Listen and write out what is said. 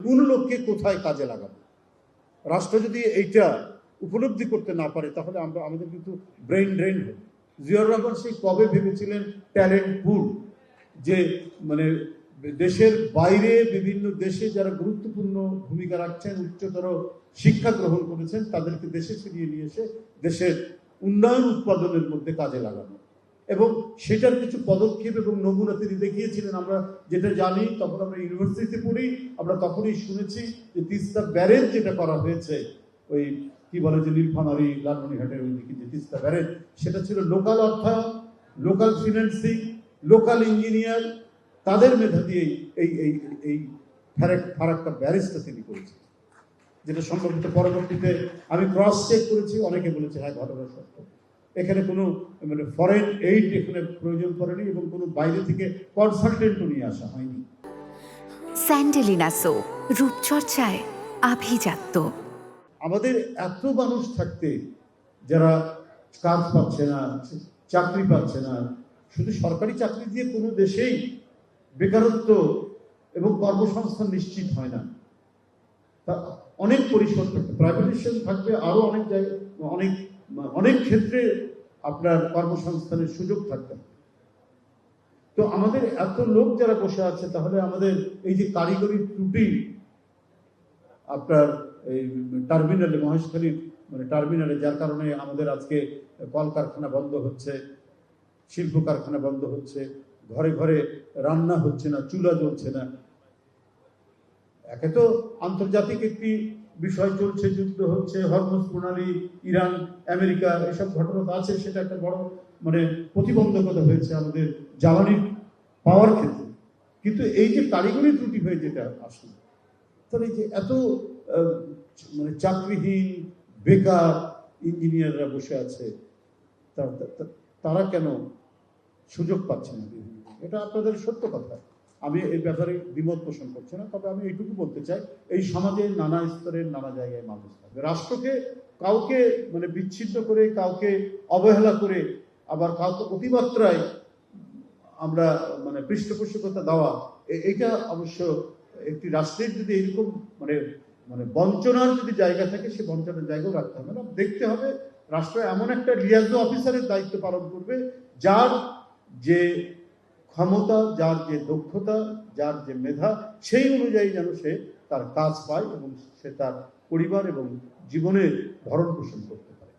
কোন লোককে কোথায় কাজে লাগাবো। রাষ্ট্র যদি এইটা উপলব্ধি করতে না পারে তাহলে আমাদের কিন্তু ব্রেন ড্রেন হবে। জিয়াউর রহমান সেই কবে ভেবেছিলেন ট্যালেন্ট পুল, যে মানে দেশের বাইরে বিভিন্ন দেশে যারা গুরুত্বপূর্ণ ভূমিকা রাখছেন, উচ্চতর শিক্ষা গ্রহণ করেছেন, তাদেরকে দেশে ফিরিয়ে নিয়ে এসে দেশের উন্নয়ন উৎপাদনের মধ্যে কাজে লাগানো, এবং সেটার কিছু পদক্ষেপ এবং নমুনা তিনি দেখিয়েছিলেন। আমরা যেটা জানি, তখন আমরা ইউনিভার্সিটিতে পড়ি, আমরা তখনই শুনেছি যে তিস্তা ব্যারেজ যেটা করা হয়েছে, ওই কি বলে যে নীলফামারী লালমনিরহাটের ওইদিকে যে তিস্তা ব্যারেজ, সেটা ছিল লোকাল অর্থায়ন, লোকাল ফিন্যান্সিং, লোকাল ইঞ্জিনিয়ার, তাদের মেধা দিয়ে এই এই এই ফারাক্কা ব্যারেজটা তিনি করেছেন, যেটা সম্ভবত পরবর্তীতে আমি ক্রস চেক করেছি, অনেকে বলেছে হ্যাঁ ঘটনা সত্য। এখানে কোনো মানে ফরেন এইড এখানে প্রয়োজন পড়েনি এবং কোনো বাইরে থেকে কনসালটেন্টও নিয়ে আসা হয়নি। স্যান্ডেলিনা সো, রূপচর্চায় আভিজাত্য। আমাদের এত মানুষ থাকতে যারা কাজ পাচ্ছে না, চাকরি পাচ্ছে না, শুধু সরকারি চাকরি দিয়ে কোনো দেশেই বেকারত্ব এবং কর্মসংস্থান নিশ্চিত হয় না। তা অনেক পরিসর থাকবে, প্রাইভেটাইজেশন থাকবে, আরো অনেক জায়গায় অনেক ক্ষেত্রে আপনার কর্মসংস্থানের সুযোগ থাকবে। তো আমাদের এত লোক যারা বসে আছে, তাহলে আমাদের এই যে কারিগরি ত্রুটি, আপনার এই টার্মিনালে, মহেশখালীর মানে টার্মিনালে, যার কারণে আমাদের আজকে কলকারখানা বন্ধ হচ্ছে, শিল্প কারখানা বন্ধ হচ্ছে, ঘরে ঘরে রান্না হচ্ছে না, চুলা জ্বলছে না। একে তো আন্তর্জাতিক একটি বিষয় চলছে, যুদ্ধ হচ্ছে, হরমুজ প্রণালী, ইরান আমেরিকা, এসব ঘটনা তো আছে, সেটা একটা বড় মানে প্রতিবন্ধকতা হয়েছে আমাদের জ্বালানির পাওয়ার ক্ষেত্রে। কিন্তু এই যে কারিগরি ত্রুটি হয়ে যেটা আসলে, তাহলে এই যে এত মানে চাকরিহীন বেকার ইঞ্জিনিয়াররা বসে আছে, তারা কেন সুযোগ পাচ্ছে না? এটা আপনাদের সত্য কথা, আমি এই ব্যাপারে দ্বিমত পোষণ করছি না। তবে আমি এইটুকু বলতে চাই, এই সমাজে নানা স্তরের নানা জায়গায় মানুষ থাকবে। রাষ্ট্রকে কাউকে মানে বিচ্ছিন্ন করে, কাউকে অবহেলা করে, আবার কাউকে অতিমাত্রায় আমরা মানে পৃষ্ঠপোষকতা দেওয়া, এটা অবশ্য একটি রাষ্ট্রের যদি এরকম মানে মানে বঞ্চনার যদি জায়গা থাকে, সে বঞ্চনার জায়গাও রাখতে হবে না। দেখতে হবে রাষ্ট্র এমন একটা লিয়াজো অফিসারের দায়িত্ব পালন করবে, যার যে ক্ষমতা, যার যে দক্ষতা, যার যে মেধা, সেই অনুযায়ী যেন সে তার কাজ পায় এবং সে তার পরিবার এবং জীবনের ভরণ পোষণ করতে পারে।